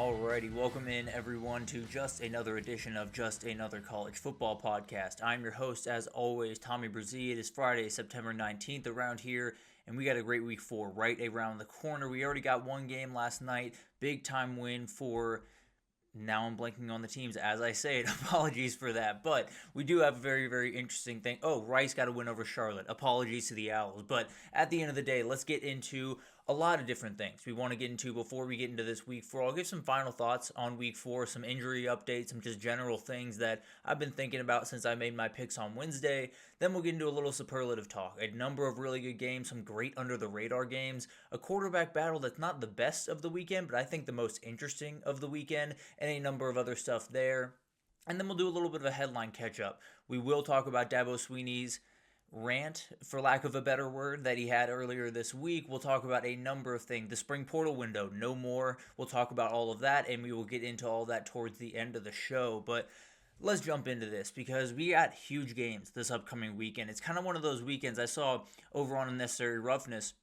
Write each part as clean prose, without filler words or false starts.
Alrighty, welcome in everyone to just another edition of Just Another College Football Podcast. I'm your host, as always, Tommy Brzee. It is Friday, September 19th around here, and we got a great week 4 right around the corner. We already got one game last night, big time win for... Now I'm blanking on the teams as I say it. Apologies for that. But we do have a very, very interesting thing. Oh, Rice got a win over Charlotte. Apologies to the Owls. But at the end of the day, let's get into a lot of different things we want to get into before we get into this week 4. I'll give some final thoughts on week 4, some injury updates, some just general things that I've been thinking about since I made my picks on Wednesday. Then we'll get into a little superlative talk. A number of really good games, some great under-the-radar games, a quarterback battle that's not the best of the weekend, but I think the most interesting of the weekend, and a number of other stuff there. And then we'll do a little bit of a headline catch-up. We will talk about Dabo Swinney's rant, for lack of a better word, that he had earlier this week. We'll talk about a number of things. The spring portal window, no more. We'll talk about all of that, and we will get into all that towards the end of the show. But let's jump into this because we got huge games this upcoming weekend. It's kind of one of those weekends I saw over on Unnecessary Roughness.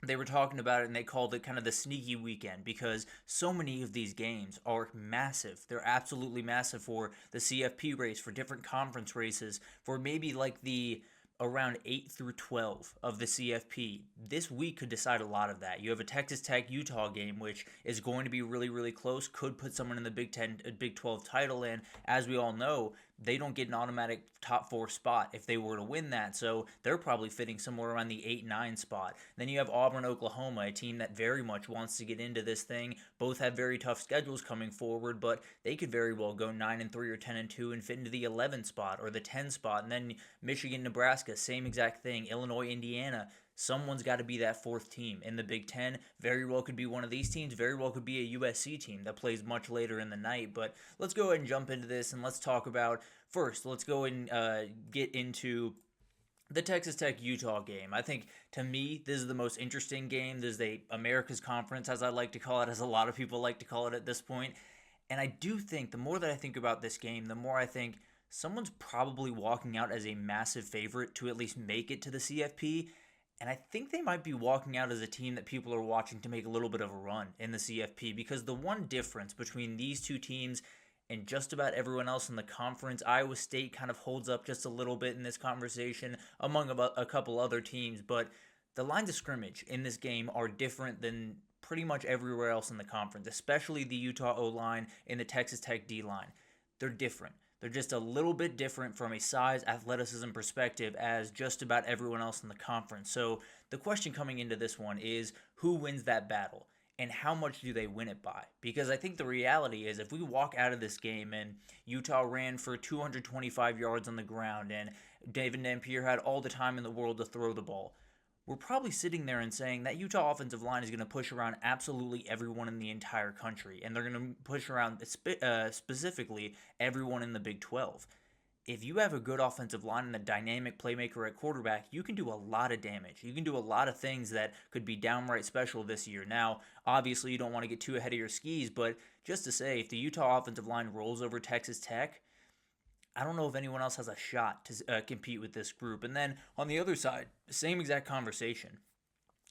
They were talking about it and they called it kind of the sneaky weekend because so many of these games are massive. They're absolutely massive for the CFP race, for different conference races, for maybe like the around 8 through 12 of the CFP. This week could decide a lot of that. You have a Texas Tech-Utah game, which is going to be really, really close, could put someone in the Big 10, Big 12 title, and as we all know, they don't get an automatic top 4 spot if they were to win that, so they're probably fitting somewhere around the 8-9 spot. Then you have Auburn, Oklahoma, a team that very much wants to get into this thing. Both have very tough schedules coming forward, but they could very well go 9-3 or 10-2 and fit into the 11 spot or the 10 spot. And then Michigan, Nebraska, same exact thing. Illinois, Indiana. Someone's got to be that 4th team in the Big Ten. Very well could be one of these teams. Very well could be a USC team that plays much later in the night. But let's go ahead and jump into this and let's talk about, first, let's go and get into the Texas Tech-Utah game. I think, to me, this is the most interesting game. This is the America's Conference, as I like to call it, as a lot of people like to call it at this point. And I do think, the more that I think about this game, the more I think someone's probably walking out as a massive favorite to at least make it to the CFP. And I think they might be walking out as a team that people are watching to make a little bit of a run in the CFP, because the one difference between these two teams and just about everyone else in the conference, Iowa State kind of holds up just a little bit in this conversation among a couple other teams, but the lines of scrimmage in this game are different than pretty much everywhere else in the conference, especially the Utah O-line and the Texas Tech D-line. They're different. They're just a little bit different from a size, athleticism perspective as just about everyone else in the conference. So the question coming into this one is, who wins that battle? And how much do they win it by? Because I think the reality is, if we walk out of this game and Utah ran for 225 yards on the ground and David Dampier had all the time in the world to throw the ball, we're probably sitting there and saying that Utah offensive line is going to push around absolutely everyone in the entire country, and they're going to push around specifically everyone in the Big 12. If you have a good offensive line and a dynamic playmaker at quarterback, you can do a lot of damage. You can do a lot of things that could be downright special this year. Now, obviously, you don't want to get too ahead of your skis, but just to say, if the Utah offensive line rolls over Texas Tech, I don't know if anyone else has a shot to compete with this group. And then on the other side, same exact conversation.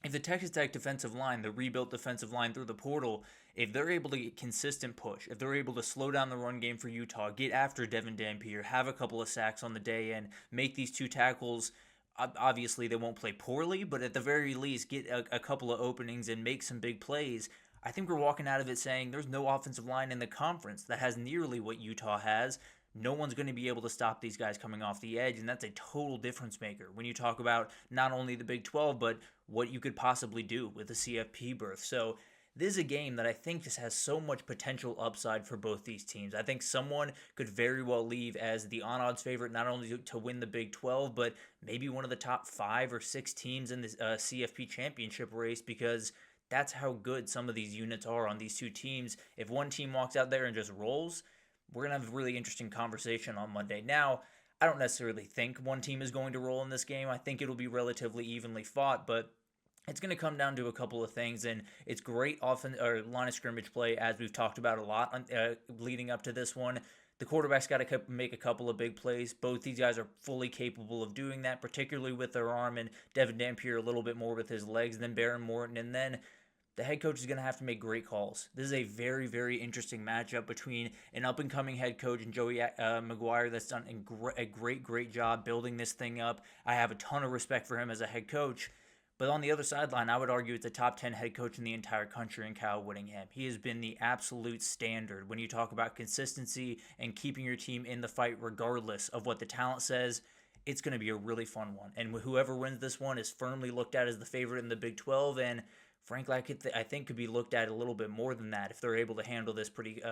If the Texas Tech defensive line, the rebuilt defensive line through the portal, if they're able to get consistent push, if they're able to slow down the run game for Utah, get after Devin Dampier, have a couple of sacks on the day, and make these two tackles, obviously they won't play poorly, but at the very least get a couple of openings and make some big plays, I think we're walking out of it saying there's no offensive line in the conference that has nearly what Utah has. No one's going to be able to stop these guys coming off the edge, and that's a total difference maker when you talk about not only the Big 12, but what you could possibly do with the CFP berth. So this is a game that I think just has so much potential upside for both these teams. I think someone could very well leave as the on-odds favorite, not only to win the Big 12, but maybe one of the top 5 or 6 teams in the CFP championship race, because that's how good some of these units are on these two teams. If one team walks out there and just rolls, we're going to have a really interesting conversation on Monday. Now, I don't necessarily think one team is going to roll in this game. I think it'll be relatively evenly fought, but it's going to come down to a couple of things, and it's great line of scrimmage play, as we've talked about a lot leading up to this one. The quarterback's got to make a couple of big plays. Both these guys are fully capable of doing that, particularly with their arm, and Devin Dampier a little bit more with his legs than Baron Morton. And then the head coach is going to have to make great calls. This is a very, very interesting matchup between an up-and-coming head coach and Joey Maguire that's done a great, great job building this thing up. I have a ton of respect for him as a head coach. But on the other sideline, I would argue it's a top 10 head coach in the entire country in Kyle Whittingham. He has been the absolute standard when you talk about consistency and keeping your team in the fight regardless of what the talent says. It's going to be a really fun one. And whoever wins this one is firmly looked at as the favorite in the Big 12. And frankly, I think could be looked at a little bit more than that if they're able to handle this pretty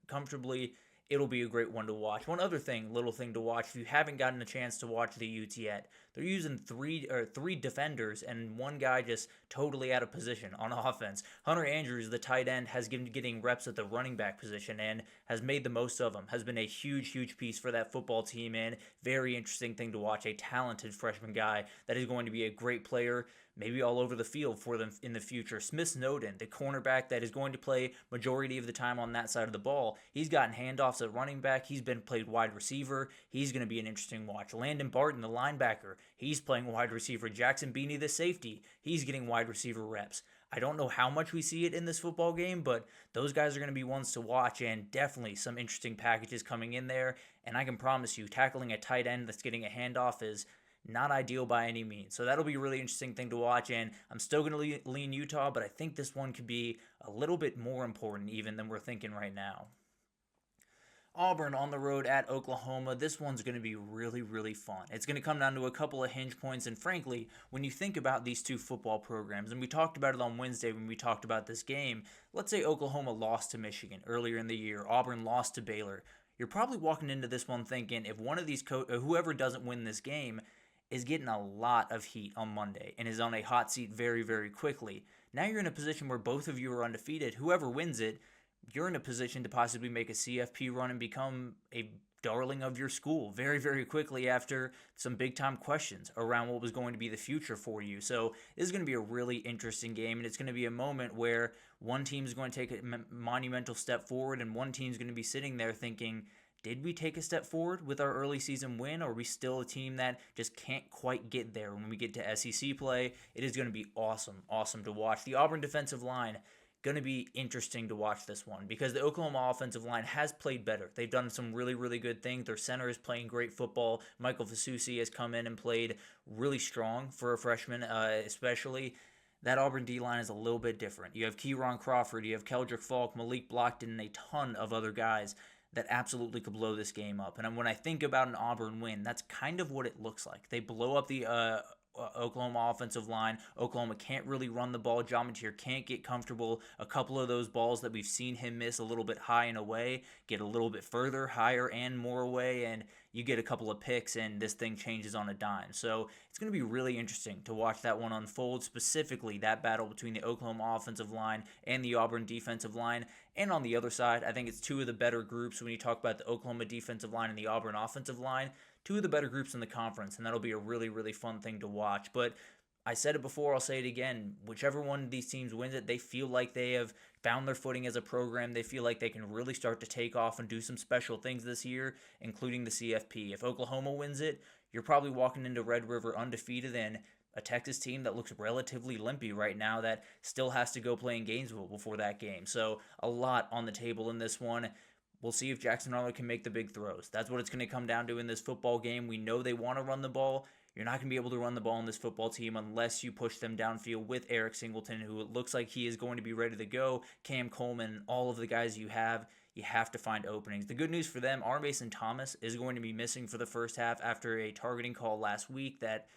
comfortably. It'll be a great one to watch. One other little thing to watch, if you haven't gotten a chance to watch the Utes yet, they're using three defenders and one guy just totally out of position on offense. Hunter Andrews, the tight end, has been getting reps at the running back position and has made the most of them. Has been a huge, huge piece for that football team and very interesting thing to watch. A talented freshman guy that is going to be a great player, maybe all over the field for them in the future. Smith Snowden, the cornerback that is going to play majority of the time on that side of the ball. He's gotten handoffs at running back. He's been played wide receiver. He's going to be an interesting watch. Landon Barton, the linebacker, he's playing wide receiver. Jackson Beanie, the safety, he's getting wide receiver reps. I don't know how much we see it in this football game, but those guys are going to be ones to watch, and definitely some interesting packages coming in there. And I can promise you, tackling a tight end that's getting a handoff is not ideal by any means. So that'll be a really interesting thing to watch, and I'm still going to lean Utah, but I think this one could be a little bit more important even than we're thinking right now. Auburn on the road at Oklahoma. This one's going to be really, really fun. It's going to come down to a couple of hinge points, and frankly, when you think about these two football programs, and we talked about it on Wednesday when we talked about this game, let's say Oklahoma lost to Michigan earlier in the year, Auburn lost to Baylor. You're probably walking into this one thinking if one of these whoever doesn't win this game is getting a lot of heat on Monday and is on a hot seat very, very quickly. Now you're in a position where both of you are undefeated. Whoever wins it, you're in a position to possibly make a CFP run and become a darling of your school very, very quickly after some big-time questions around what was going to be the future for you. So this is going to be a really interesting game, and it's going to be a moment where one team is going to take a monumental step forward, and one team is going to be sitting there thinking, did we take a step forward with our early season win, or are we still a team that just can't quite get there when we get to SEC play? It is going to be awesome to watch. The Auburn defensive line, going to be interesting to watch this one because the Oklahoma offensive line has played better. They've done some really, really good things. Their center is playing great football. Michael Fasusi has come in and played really strong for a freshman, especially. That Auburn D-line is a little bit different. You have Keyron Crawford, you have Keldrick Falk, Malik Blockton, and a ton of other guys that absolutely could blow this game up. And when I think about an Auburn win, that's kind of what it looks like. They blow up the Oklahoma offensive line. Oklahoma can't really run the ball. John Mateer can't get comfortable. A couple of those balls that we've seen him miss a little bit high and away get a little bit further, higher, and more away, and you get a couple of picks, and this thing changes on a dime. So it's going to be really interesting to watch that one unfold, specifically that battle between the Oklahoma offensive line and the Auburn defensive line. And on the other side, I think it's two of the better groups when you talk about the Oklahoma defensive line and the Auburn offensive line. Two of the better groups in the conference, and that'll be a really, really fun thing to watch. But I said it before, I'll say it again. Whichever one of these teams wins it, they feel like they have found their footing as a program. They feel like they can really start to take off and do some special things this year, including the CFP. If Oklahoma wins it, you're probably walking into Red River undefeated and a Texas team that looks relatively limpy right now that still has to go play in Gainesville before that game. So a lot on the table in this one. We'll see if Jackson Arnold can make the big throws. That's what it's going to come down to in this football game. We know they want to run the ball. You're not going to be able to run the ball in this football team unless you push them downfield with Eric Singleton, who it looks like he is going to be ready to go. Cam Coleman, all of the guys you have to find openings. The good news for them, R. Mason Thomas is going to be missing for the first half after a targeting call last week that,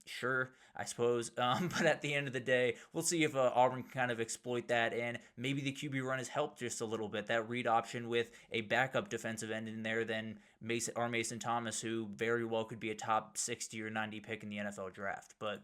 sure, I suppose. But at the end of the day, we'll see if Auburn can kind of exploit that, and maybe the QB run has helped just a little bit. That read option with a backup defensive end in there than Mason Thomas, who very well could be a top 60 or 90 pick in the NFL draft. But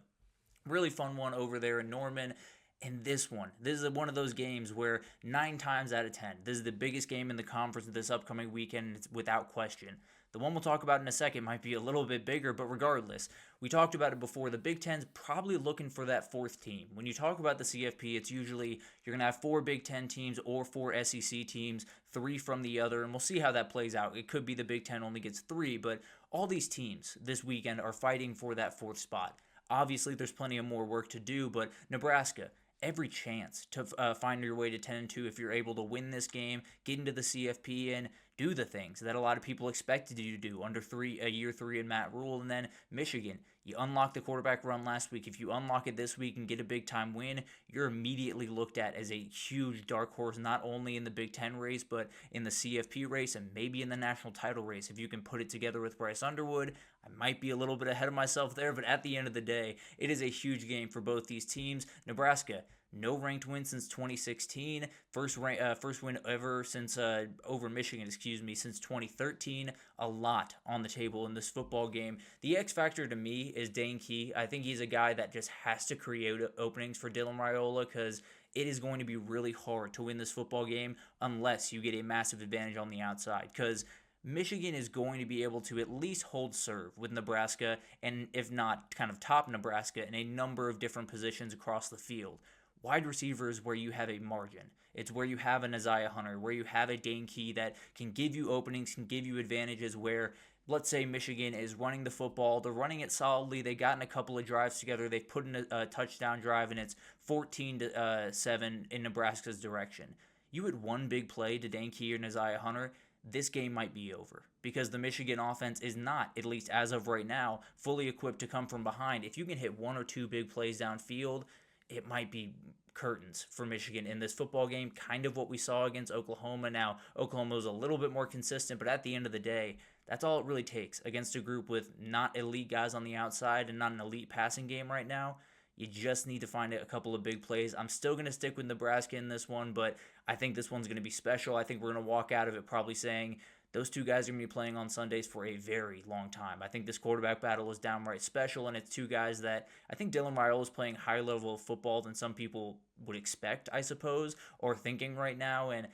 really fun one over there in Norman. And this is one of those games where 9 times out of 10, this is the biggest game in the conference this upcoming weekend, it's without question. The one we'll talk about in a second might be a little bit bigger, but regardless, we talked about it before. The Big Ten's probably looking for that fourth team. When you talk about the CFP, it's usually you're going to have 4 Big Ten teams or 4 SEC teams, 3 from the other, and we'll see how that plays out. It could be the Big Ten only gets 3, but all these teams this weekend are fighting for that 4th spot. Obviously, there's plenty of more work to do, but Nebraska, every chance to find your way to 10-2 if you're able to win this game, get into the CFP, and do the things that a lot of people expected you to do under year three in Matt Rule. And then Michigan, you unlocked the quarterback run last week. If you unlock it this week and get a big time win, you're immediately looked at as a huge dark horse, not only in the Big Ten race, but in the CFP race and maybe in the national title race. If you can put it together with Bryce Underwood, I might be a little bit ahead of myself there, but at the end of the day, it is a huge game for both these teams. Nebraska, no ranked win since 2016. First win ever since over Michigan, since 2013. A lot on the table in this football game. The X factor to me is Dane Key. I think he's a guy that just has to create openings for Dylan Raiola because it is going to be really hard to win this football game unless you get a massive advantage on the outside, because Michigan is going to be able to at least hold serve with Nebraska, and if not kind of top Nebraska in a number of different positions across the field. Wide receiver is where you have a margin. It's where you have an Isaiah Hunter, where you have a Dane Key that can give you openings, can give you advantages where, let's say Michigan is running the football, they're running it solidly, they've gotten a couple of drives together, they've put in a touchdown drive, and it's 14-7 in Nebraska's direction. You had one big play to Dane Key and Isaiah Hunter, this game might be over because the Michigan offense is not, at least as of right now, fully equipped to come from behind. If you can hit one or two big plays downfield, it might be curtains for Michigan in this football game, kind of what we saw against Oklahoma. Now, Oklahoma was a little bit more consistent, but at the end of the day, that's all it really takes against a group with not elite guys on the outside and not an elite passing game right now. You just need to find a couple of big plays. I'm still going to stick with Nebraska in this one, but I think this one's going to be special. I think we're going to walk out of it probably saying those two guys are going to be playing on Sundays for a very long time. I think this quarterback battle is downright special, and it's two guys that I think Dylan Raiola is playing higher level of football than some people would expect, I suppose, or thinking right now. And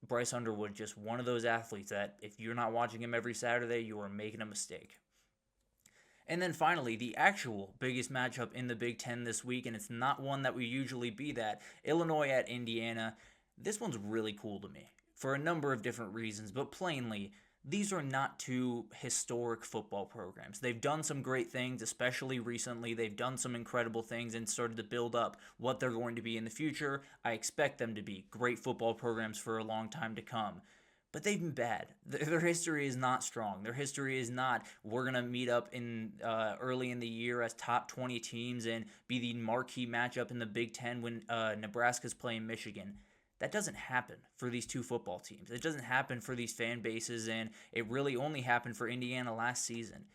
Bryce Underwood, just one of those athletes that if you're not watching him every Saturday, you are making a mistake. And then finally, the actual biggest matchup in the Big Ten this week, and it's not one that we usually be that, Illinois at Indiana. This one's really cool to me for a number of different reasons, but plainly, these are not two historic football programs. They've done some great things, especially recently. They've done some incredible things and started to build up what they're going to be in the future. I expect them to be great football programs for a long time to come. But they've been bad. Their history is not strong. Their history is not, we're going to meet up in early in the year as top 20 teams and be the marquee matchup in the Big Ten when Nebraska's playing Michigan. That doesn't happen for these two football teams. It doesn't happen for these fan bases, and it really only happened for Indiana last season.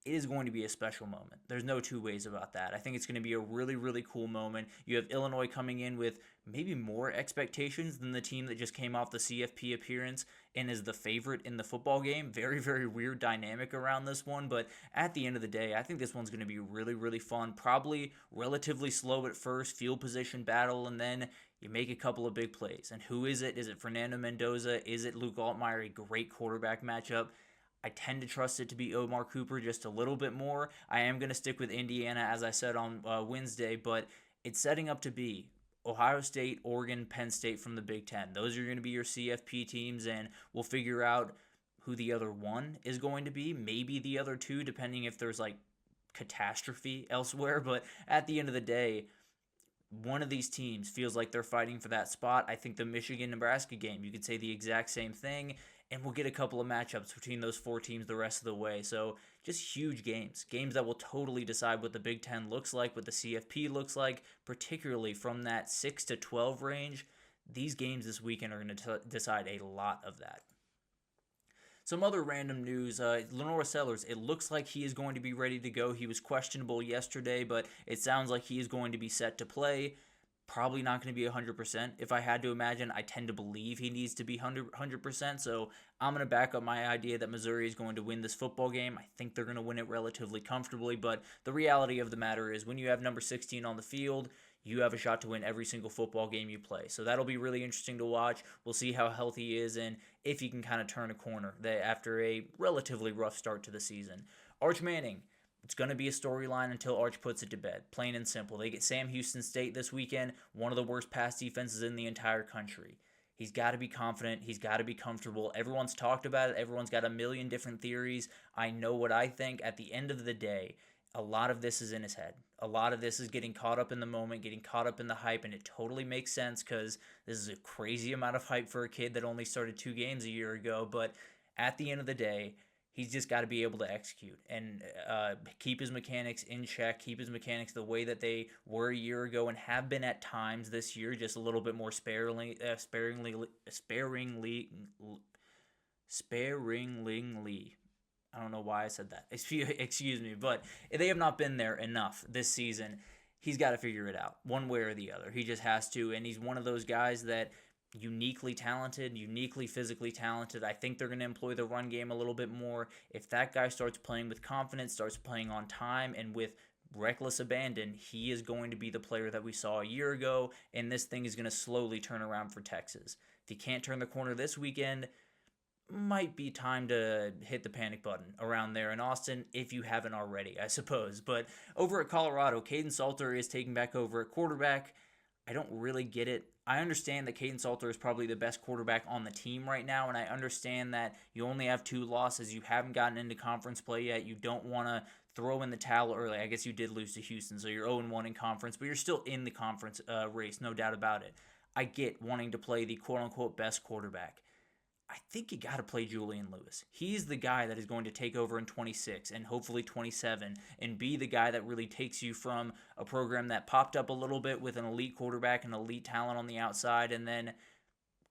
It is going to be a special moment. There's no two ways about that. I think it's going to be a really, really cool moment. You have Illinois coming in with maybe more expectations than the team that just came off the CFP appearance and is the favorite in the football game. Very, very weird dynamic around this one, but at the end of the day, I think this one's going to be really, really fun. Probably relatively slow at first, field position battle, and then you make a couple of big plays. And who is it? Is it Fernando Mendoza? Is it Luke Altmaier? A great quarterback matchup. I tend to trust it to be Omar Cooper just a little bit more. I am going to stick with Indiana, as I said on Wednesday, but it's setting up to be Ohio State, Oregon, Penn State from the Big Ten. Those are going to be your CFP teams, and we'll figure out who the other one is going to be. Maybe the other two, depending if there's like catastrophe elsewhere. But at the end of the day, one of these teams feels like they're fighting for that spot. I think the Michigan-Nebraska game, you could say the exact same thing, and we'll get a couple of matchups between those four teams the rest of the way. So just huge games that will totally decide what the Big Ten looks like, what the CFP looks like, particularly from that 6 to 12 range. These games this weekend are going to decide a lot of that. Some other random news, Lenora Sellers, it looks like he is going to be ready to go. He was questionable yesterday, but it sounds like he is going to be set to play. Probably not going to be 100%. If I had to imagine, I tend to believe he needs to be 100%, so I'm going to back up my idea that Missouri is going to win this football game. I think they're going to win it relatively comfortably, but the reality of the matter is when you have number 16 on the field, you have a shot to win every single football game you play. So that'll be really interesting to watch. We'll see how healthy he is and if he can kind of turn a corner after a relatively rough start to the season. Arch Manning, it's going to be a storyline until Arch puts it to bed, plain and simple. They get Sam Houston State this weekend, one of the worst pass defenses in the entire country. He's got to be confident. He's got to be comfortable. Everyone's talked about it. Everyone's got a million different theories. I know what I think. At the end of the day, a lot of this is in his head. A lot of this is getting caught up in the moment, getting caught up in the hype, and it totally makes sense because this is a crazy amount of hype for a kid that only started 2 games a year ago. But at the end of the day, he's just got to be able to execute and keep his mechanics in check, keep his mechanics the way that they were a year ago and have been at times this year, just a little bit more sparingly. I don't know why I said that. Excuse me, but they have not been there enough this season. He's got to figure it out one way or the other. He just has to, and he's one of those guys that uniquely talented, uniquely physically talented. I think they're going to employ the run game a little bit more. If that guy starts playing with confidence, starts playing on time, and with reckless abandon, he is going to be the player that we saw a year ago, and this thing is going to slowly turn around for Texas. If he can't turn the corner this weekend, might be time to hit the panic button around there in Austin if you haven't already, I suppose. But over at Colorado, Caden Salter is taking back over at quarterback. I don't really get it. I understand that Caden Salter is probably the best quarterback on the team right now, and I understand that you only have 2 losses. You haven't gotten into conference play yet. You don't want to throw in the towel early. I guess you did lose to Houston, so you're 0-1 in conference, but you're still in the conference race, no doubt about it. I get wanting to play the quote-unquote best quarterback. I think you got to play Julian Lewis. He's the guy that is going to take over in 26 and hopefully 27 and be the guy that really takes you from a program that popped up a little bit with an elite quarterback and elite talent on the outside and then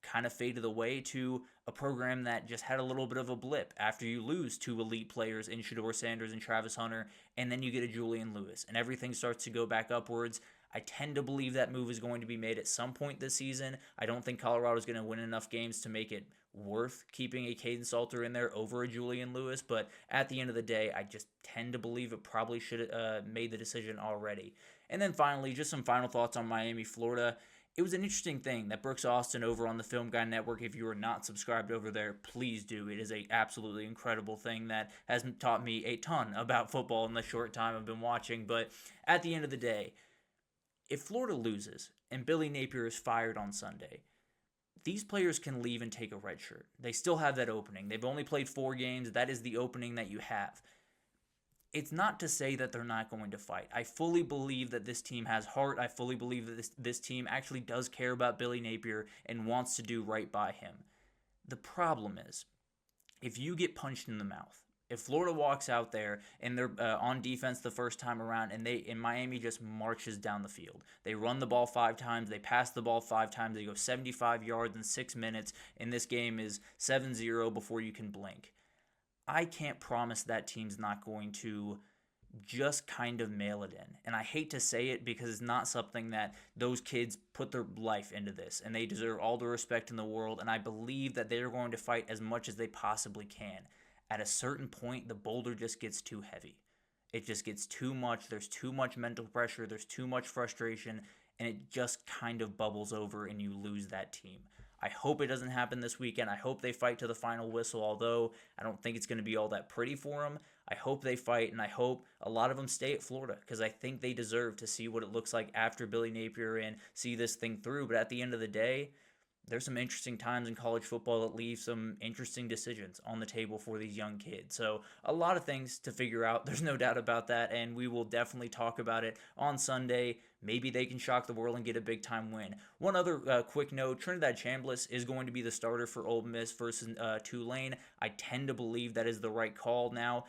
kind of faded away to a program that just had a little bit of a blip after you lose 2 elite players in Shedeur Sanders and Travis Hunter, and then you get a Julian Lewis and everything starts to go back upwards. I tend to believe that move is going to be made at some point this season. I don't think Colorado is going to win enough games to make it worth keeping a Caden Salter in there over a Julian Lewis, but at the end of the day, I just tend to believe it probably should have made the decision already. And then finally, just some final thoughts on Miami, Florida. It was an interesting thing that Brooks Austin over on the Film Guy Network, if you are not subscribed over there, please do. It is a absolutely incredible thing that has taught me a ton about football in the short time I've been watching. But at the end of the day, if Florida loses and Billy Napier is fired on Sunday, these players can leave and take a red shirt. They still have that opening. They've only played 4 games. That is the opening that you have. It's not to say that they're not going to fight. I fully believe that this team has heart. I fully believe that this team actually does care about Billy Napier and wants to do right by him. The problem is, if you get punched in the mouth, if Florida walks out there and they're on defense the first time around and Miami just marches down the field. They run the ball 5 times, they pass the ball 5 times, they go 75 yards in 6 minutes, and this game is 7-0 before you can blink. I can't promise that team's not going to just kind of mail it in. And I hate to say it because it's not something that those kids put their life into this, and they deserve all the respect in the world, and I believe that they're going to fight as much as they possibly can. At a certain point, the boulder just gets too heavy. It just gets too much. There's too much mental pressure. There's too much frustration, and it just kind of bubbles over and you lose that team. I hope it doesn't happen this weekend. I hope they fight to the final whistle, although I don't think it's going to be all that pretty for them. I hope they fight, and I hope a lot of them stay at Florida because I think they deserve to see what it looks like after Billy Napier and see this thing through. But at the end of the day, there's some interesting times in college football that leave some interesting decisions on the table for these young kids. So a lot of things to figure out. There's no doubt about that, and we will definitely talk about it on Sunday. Maybe they can shock the world and get a big-time win. One other quick note, Trinidad Chambliss is going to be the starter for Ole Miss versus Tulane. I tend to believe that is the right call now.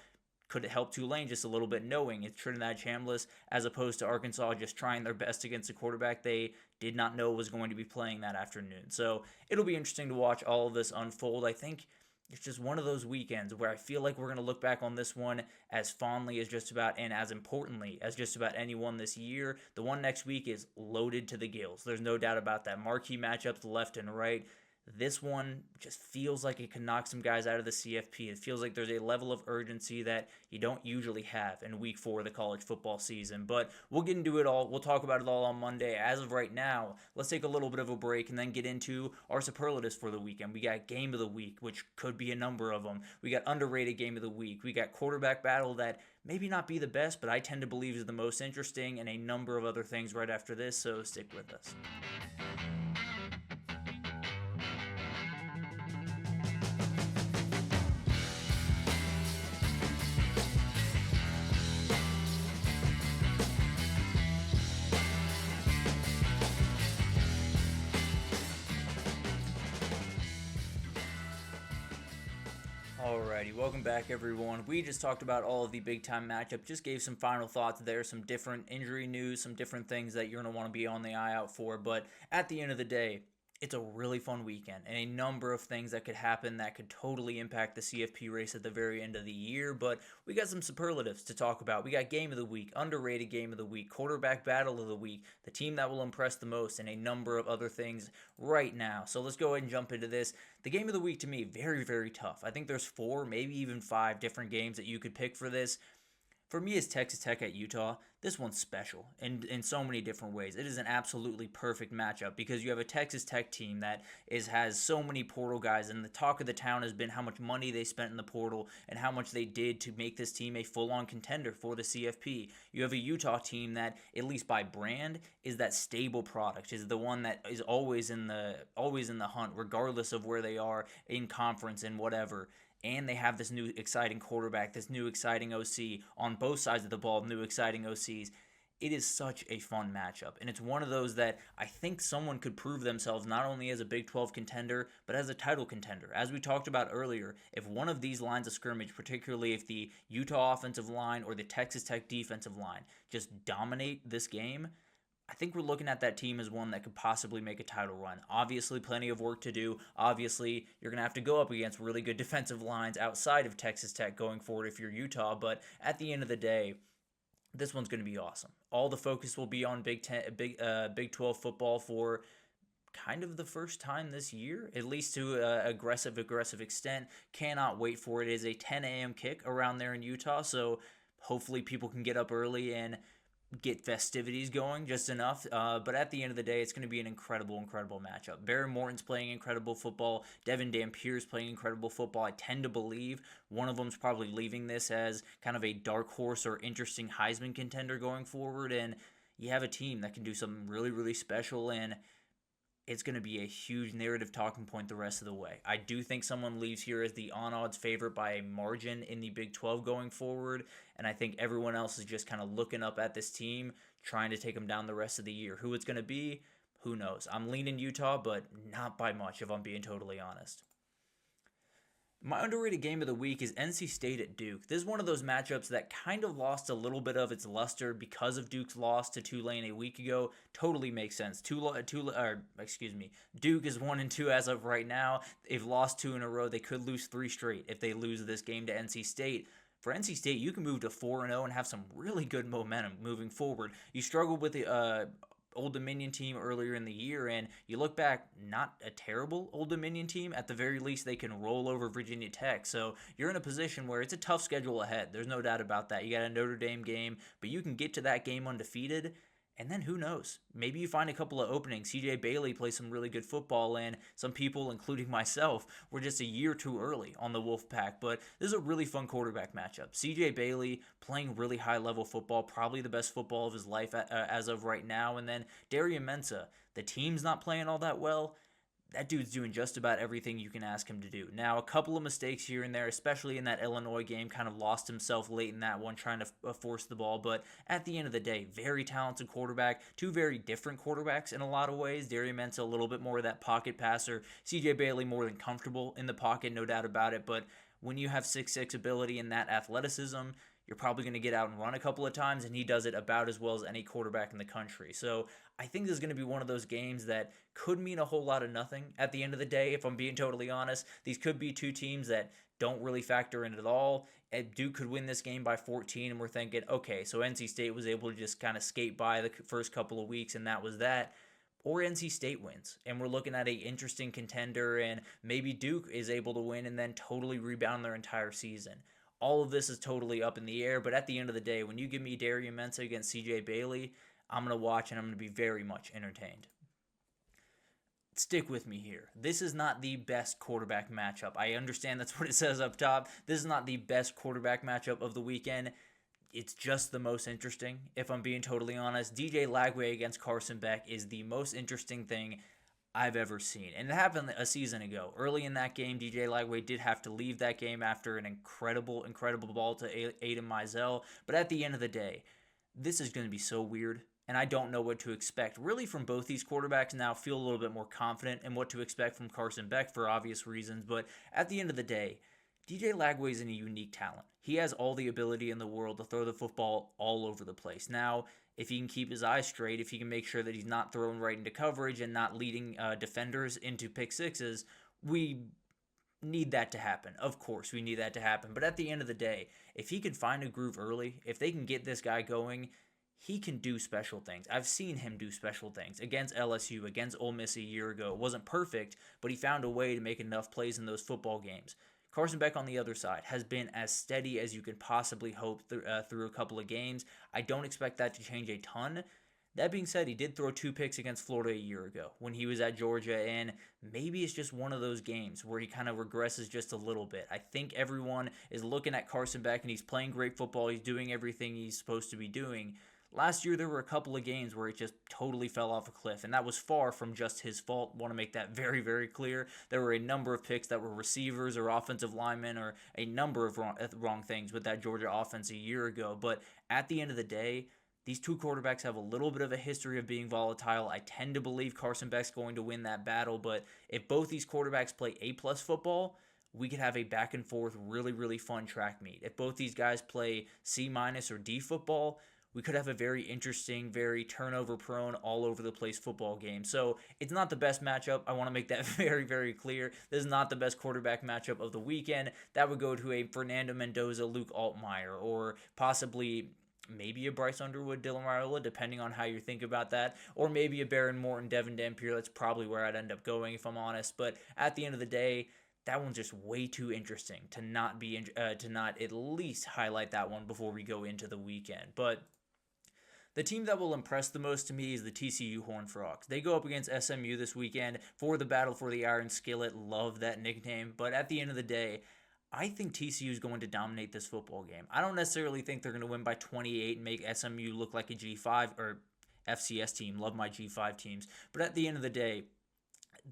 Could it help Tulane just a little bit knowing it's Trinidad Chambliss as opposed to Arkansas just trying their best against a quarterback they did not know was going to be playing that afternoon. So it'll be interesting to watch all of this unfold. I think it's just one of those weekends where I feel like we're going to look back on this one as fondly as just about and as importantly as just about any one this year. The one next week is loaded to the gills. There's no doubt about that. Marquee matchups left and right. This one just feels like it can knock some guys out of the CFP. It feels like there's a level of urgency that you don't usually have in week 4 of the college football season. But we'll get into it all. We'll talk about it all on Monday. As of right now, let's take a little bit of a break and then get into our superlatives for the weekend. We got game of the week, which could be a number of them. We got underrated game of the week. We got quarterback battle that maybe not be the best, but I tend to believe is the most interesting, and a number of other things right after this, so stick with us. Alrighty, welcome back everyone. We just talked about all of the big time matchup, just gave some final thoughts there, some different injury news, some different things that you're going to want to be on the eye out for, but at the end of the day, it's a really fun weekend and a number of things that could happen that could totally impact the CFP race at the very end of the year. But we got some superlatives to talk about. We got game of the week, underrated game of the week, quarterback battle of the week, the team that will impress the most, and a number of other things right now. So let's go ahead and jump into this. The game of the week to me, very, very tough. I think there's 4, maybe even 5 different games that you could pick for this. For me, is Texas Tech at Utah. This one's special in so many different ways. It is an absolutely perfect matchup because you have a Texas Tech team that has so many portal guys, and the talk of the town has been how much money they spent in the portal and how much they did to make this team a full-on contender for the CFP. You have a Utah team that, at least by brand, is that stable product, is the one that is always in the hunt, regardless of where they are in conference and whatever. And they have this new exciting quarterback, this new exciting OC on both sides of the ball, new exciting OCs. It is such a fun matchup. And it's one of those that I think someone could prove themselves not only as a Big 12 contender, but as a title contender. As we talked about earlier, if one of these lines of scrimmage, particularly if the Utah offensive line or the Texas Tech defensive line just dominate this game, I think we're looking at that team as one that could possibly make a title run. Obviously, plenty of work to do. Obviously, you're going to have to go up against really good defensive lines outside of Texas Tech going forward if you're Utah. But at the end of the day, this one's going to be awesome. All the focus will be on Big 12 football for kind of the first time this year, at least to an aggressive extent. Cannot wait for it. It is a 10 a.m. kick around there in Utah, so hopefully people can get up early and get festivities going just enough. But at the end of the day, it's going to be an incredible matchup. Barry Morton's playing incredible football. Devin Dampier's playing incredible football. I tend to believe one of them's probably leaving this as kind of a dark horse or interesting Heisman contender going forward. And you have a team that can do something really, really special, and it's going to be a huge narrative talking point the rest of the way. I do think someone leaves here as the on-odds favorite by a margin in the Big 12 going forward, and I think everyone else is just kind of looking up at this team, trying to take them down the rest of the year. Who it's going to be, who knows? I'm leaning Utah, but not by much if I'm being totally honest. My underrated game of the week is NC State at Duke. This is one of those matchups that kind of lost a little bit of its luster because of Duke's loss to Tulane a week ago. Totally makes sense. Duke is 1-2 as of right now. They've lost 2 in a row. They could lose 3 straight if they lose this game to NC State. For NC State, you can move to 4-0 and have some really good momentum moving forward. You struggled with the Old Dominion team earlier in the year, and you look back, not a terrible Old Dominion team. At the very least, they can roll over Virginia Tech. So you're in a position where it's a tough schedule ahead. There's no doubt about that. You got a Notre Dame game, but you can get to that game undefeated. And then who knows? Maybe you find a couple of openings. CJ Bailey plays some really good football, and some people, including myself, were just a year too early on the Wolfpack. But this is a really fun quarterback matchup. CJ Bailey playing really high-level football, probably the best football of his life as of right now. And then Darian Mensa, the team's not playing all that well. That dude's doing just about everything you can ask him to do. Now, a couple of mistakes here and there, especially in that Illinois game, kind of lost himself late in that one trying to force the ball. But at the end of the day, very talented quarterback. 2 very different quarterbacks in a lot of ways. Darian Mensa, a little bit more of that pocket passer. CJ Bailey more than comfortable in the pocket, no doubt about it. But when you have 6'6" ability and that athleticism, you're probably going to get out and run a couple of times, and he does it about as well as any quarterback in the country. So I think this is going to be one of those games that could mean a whole lot of nothing at the end of the day, if I'm being totally honest. These could be 2 teams that don't really factor in at all. Duke could win this game by 14, and we're thinking, okay, so NC State was able to just kind of skate by the first couple of weeks, and that was that. Or NC State wins, and we're looking at an interesting contender, and maybe Duke is able to win and then totally rebound their entire season. All of this is totally up in the air, but at the end of the day, when you give me Darian Mensa against CJ Bailey, I'm going to watch and I'm going to be very much entertained. Stick with me here. This is not the best quarterback matchup. I understand that's what it says up top. This is not the best quarterback matchup of the weekend. It's just the most interesting, if I'm being totally honest. DJ Lagway against Carson Beck is the most interesting thing I've ever seen. And it happened a season ago. Early in that game, DJ Lagway did have to leave that game after an incredible ball to Aiden Mizell. But at the end of the day, this is going to be so weird, and I don't know what to expect really from both these quarterbacks. Now feel a little bit more confident in what to expect from Carson Beck for obvious reasons. But at the end of the day, DJ Lagway is a unique talent. He has all the ability in the world to throw the football all over the place. Now, if he can keep his eyes straight, if he can make sure that he's not thrown right into coverage and not leading defenders into pick sixes, we need that to happen. Of course, we need that to happen. But at the end of the day, if he can find a groove early, if they can get this guy going, he can do special things. I've seen him do special things against LSU, against Ole Miss a year ago. It wasn't perfect, but he found a way to make enough plays in those football games. Carson Beck on the other side has been as steady as you could possibly hope through a couple of games. I don't expect that to change a ton. That being said, he did throw 2 picks against Florida a year ago when he was at Georgia, and maybe it's just one of those games where he kind of regresses just a little bit. I think everyone is looking at Carson Beck, and he's playing great football. He's doing everything he's supposed to be doing. Last year, there were a couple of games where it just totally fell off a cliff, and that was far from just his fault. Want to make that very, very clear. There were a number of picks that were receivers or offensive linemen or a number of wrong things with that Georgia offense a year ago. But at the end of the day, these two quarterbacks have a little bit of a history of being volatile. I tend to believe Carson Beck's going to win that battle, but if both these quarterbacks play A-plus football, we could have a back-and-forth, really, really fun track meet. If both these guys play C- or D football, we could have a very interesting, very turnover-prone, all-over-the-place football game. So it's not the best matchup. I want to make that very, very clear. This is not the best quarterback matchup of the weekend. That would go to a Fernando Mendoza, Luke Altmaier, or possibly maybe a Bryce Underwood, Dylan Raiola, depending on how you think about that, or maybe a Baron Morton, Devin Dampier. That's probably where I'd end up going if I'm honest. But at the end of the day, that one's just way too interesting to not at least highlight that one before we go into the weekend. But the team that will impress the most to me is the TCU Horned Frogs. They go up against SMU this weekend for the battle for the Iron Skillet. Love that nickname. But at the end of the day, I think TCU is going to dominate this football game. I don't necessarily think they're going to win by 28 and make SMU look like a G5 or FCS team. Love my G5 teams. But at the end of the day,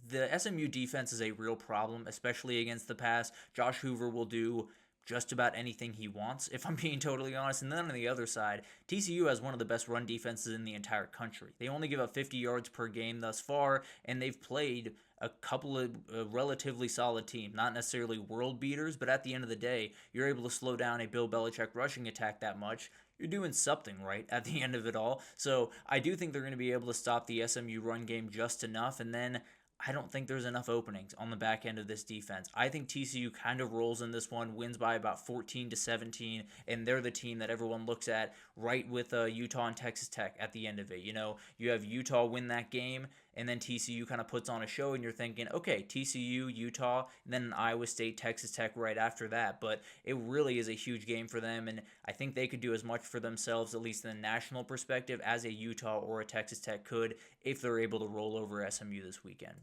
the SMU defense is a real problem, especially against the pass. Josh Hoover will do just about anything he wants, if I'm being totally honest. And then on the other side, TCU has one of the best run defenses in the entire country. They only give up 50 yards per game thus far, and they've played a couple of relatively solid teams, not necessarily world beaters, but at the end of the day, you're able to slow down a Bill Belichick rushing attack that much. You're doing something right at the end of it all. So I do think they're going to be able to stop the SMU run game just enough, and then I don't think there's enough openings on the back end of this defense. I think TCU kind of rolls in this one, wins by about 14-17, and they're the team that everyone looks at right with Utah and Texas Tech at the end of it. You know, you have Utah win that game, and then TCU kind of puts on a show, and you're thinking, okay, TCU, Utah, and then an Iowa State, Texas Tech right after that. But it really is a huge game for them, and I think they could do as much for themselves, at least in the national perspective, as a Utah or a Texas Tech could if they're able to roll over SMU this weekend.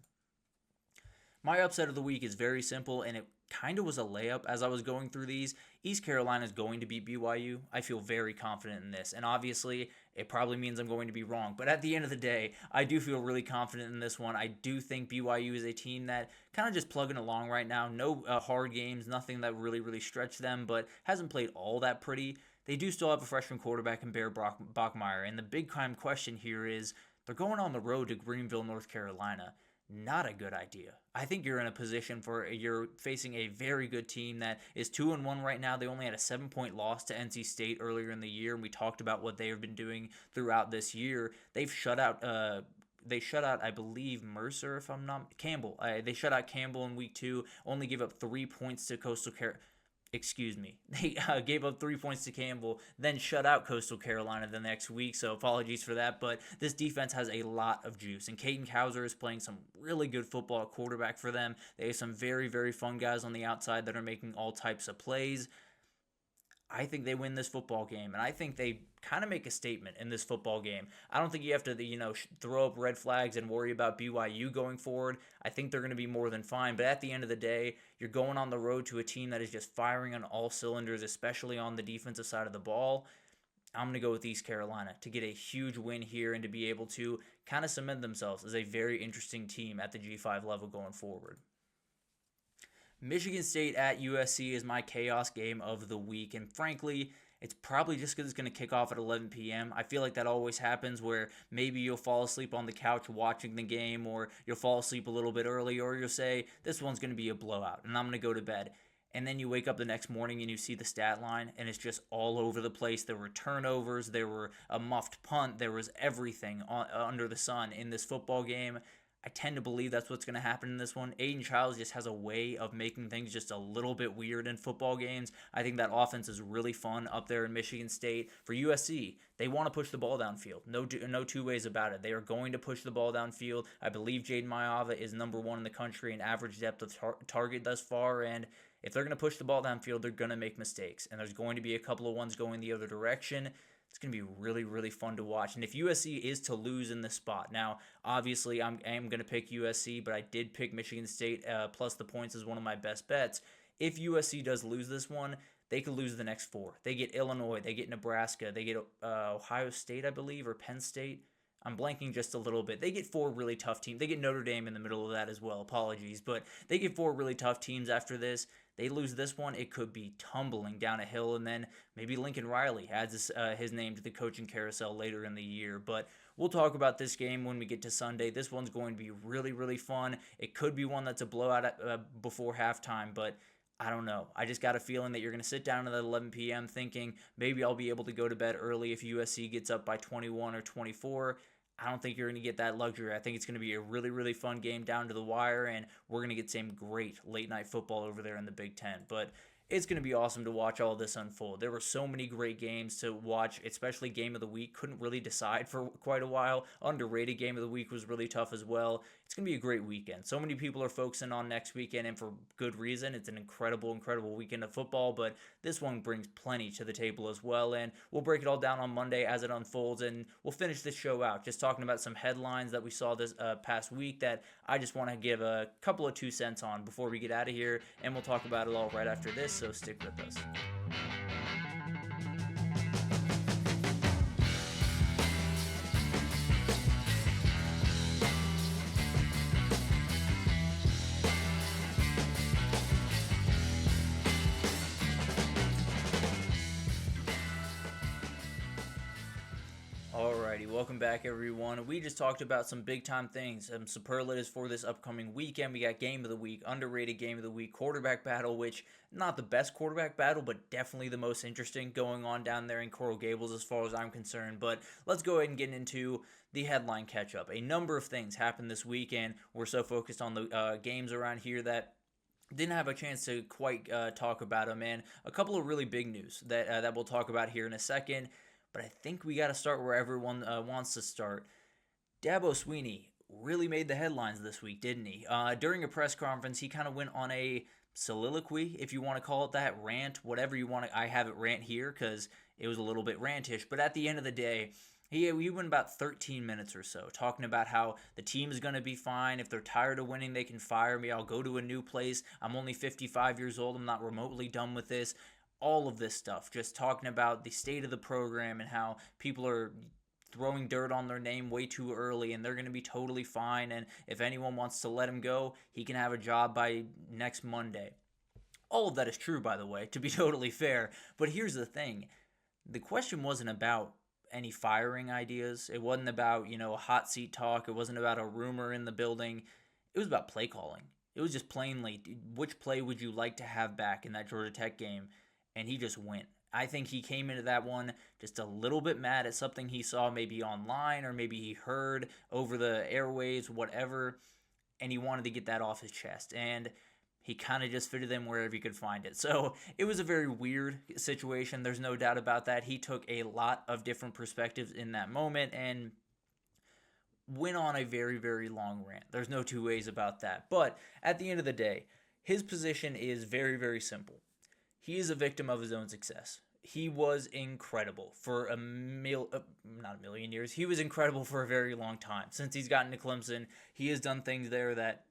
My upset of the week is very simple, and it kind of was a layup as I was going through these. East Carolina is going to beat BYU. I feel very confident in this, and obviously it probably means I'm going to be wrong. But at the end of the day, I do feel really confident in this one. I do think BYU is a team that kind of just plugging along right now. No hard games, nothing that really stretched them, but hasn't played all that pretty. They do still have a freshman quarterback in Bear Bachmeier, and the big time question here is they're going on the road to Greenville, North Carolina. Not a good idea. I think you're in a position you're facing a very good team that is 2-1 right now. They only had a 7-point loss to NC State earlier in the year, and we talked about what they have been doing throughout this year. They've shut out I believe, Mercer, if I'm not Campbell. They shut out Campbell in week 2. Only give up 3 points to Coastal Carolina. Excuse me. They gave up 3 points to Campbell, then shut out Coastal Carolina the next week, so apologies for that. But this defense has a lot of juice, and Caden Cowser is playing some really good football at quarterback for them. They have some very fun guys on the outside that are making all types of plays. I think they win this football game, and I think they kind of make a statement in this football game. I don't think you have to, throw up red flags and worry about BYU going forward. I think they're going to be more than fine, but at the end of the day, you're going on the road to a team that is just firing on all cylinders, especially on the defensive side of the ball. I'm going to go with East Carolina to get a huge win here and to be able to kind of cement themselves as a very interesting team at the G5 level going forward. Michigan State at USC is my chaos game of the week, and frankly, it's probably just because it's going to kick off at 11 p.m. I feel like that always happens where maybe you'll fall asleep on the couch watching the game, or you'll fall asleep a little bit early, or you'll say, this one's going to be a blowout, and I'm going to go to bed. And then you wake up the next morning and you see the stat line, and it's just all over the place. There were turnovers, there were a muffed punt, there was everything under the sun in this football game. I tend to believe that's what's going to happen in this one. Aiden Childs just has a way of making things just a little bit weird in football games. I think that offense is really fun up there in Michigan State. For USC, they want to push the ball downfield. No two ways about it. They are going to push the ball downfield. I believe Jaden Mayava is number one in the country in average depth of target thus far, and if they're going to push the ball downfield, they're going to make mistakes, and there's going to be a couple of ones going the other direction. It's going to be really, really fun to watch. And if USC is to lose in this spot, now, obviously, I am going to pick USC, but I did pick Michigan State plus the points as one of my best bets. If USC does lose this one, they could lose the next four. They get Illinois, they get Nebraska, they get Ohio State, I believe, or Penn State. I'm blanking just a little bit. They get four really tough teams. They get Notre Dame in the middle of that as well. Apologies. But they get four really tough teams after this. They lose this one, it could be tumbling down a hill, and then maybe Lincoln Riley adds his name to the coaching carousel later in the year. But we'll talk about this game when we get to Sunday. This one's going to be really, really fun. It could be one that's a blowout before halftime, but I don't know. I just got a feeling that you're going to sit down at 11 p.m. thinking maybe I'll be able to go to bed early if USC gets up by 21 or 24. I don't think you're going to get that luxury. I think it's going to be a really, really fun game down to the wire, and we're going to get some great late-night football over there in the Big Ten. But it's going to be awesome to watch all this unfold. There were so many great games to watch, especially Game of the Week. Couldn't really decide for quite a while. Underrated Game of the Week was really tough as well. It's going to be a great weekend. So many people are focusing on next weekend, and for good reason. It's an incredible, incredible weekend of football, but this one brings plenty to the table as well, and we'll break it all down on Monday as it unfolds, and we'll finish this show out just talking about some headlines that we saw this past week that I just want to give a couple of 2 cents on before we get out of here, and we'll talk about it all right after this, so stick with us. Alrighty, welcome back everyone. We just talked about some big time things, some superlatives for this upcoming weekend. We got Game of the Week, underrated Game of the Week, quarterback battle, which not the best quarterback battle, but definitely the most interesting going on down there in Coral Gables as far as I'm concerned. But let's go ahead and get into the headline catch up. A number of things happened this weekend. We're so focused on the games around here that didn't have a chance to quite talk about them, and a couple of really big news that we'll talk about here in a second. But I think we got to start where everyone wants to start. Dabo Swinney really made the headlines this week, didn't he? During a press conference, he kind of went on a soliloquy, if you want to call it that, rant, whatever you want to. I have it rant here because it was a little bit rantish. But at the end of the day, he went about 13 minutes or so talking about how the team is going to be fine. If they're tired of winning, they can fire me. I'll go to a new place. I'm only 55 years old. I'm not remotely done with this. All of this stuff, just talking about the state of the program and how people are throwing dirt on their name way too early and they're going to be totally fine. And if anyone wants to let him go, he can have a job by next Monday. All of that is true, by the way, to be totally fair. But here's the thing. The question wasn't about any firing ideas. It wasn't about, a hot seat talk. It wasn't about a rumor in the building. It was about play calling. It was just plainly, which play would you like to have back in that Georgia Tech game? And he just went. I think he came into that one just a little bit mad at something he saw maybe online or maybe he heard over the airwaves, whatever, and he wanted to get that off his chest. And he kind of just fitted in wherever he could find it. So it was a very weird situation. There's no doubt about that. He took a lot of different perspectives in that moment and went on a very, very long rant. There's no two ways about that. But at the end of the day, his position is very, very simple. He is a victim of his own success. He was incredible for not a million years. He was incredible for a very long time. Since he's gotten to Clemson, he has done things there that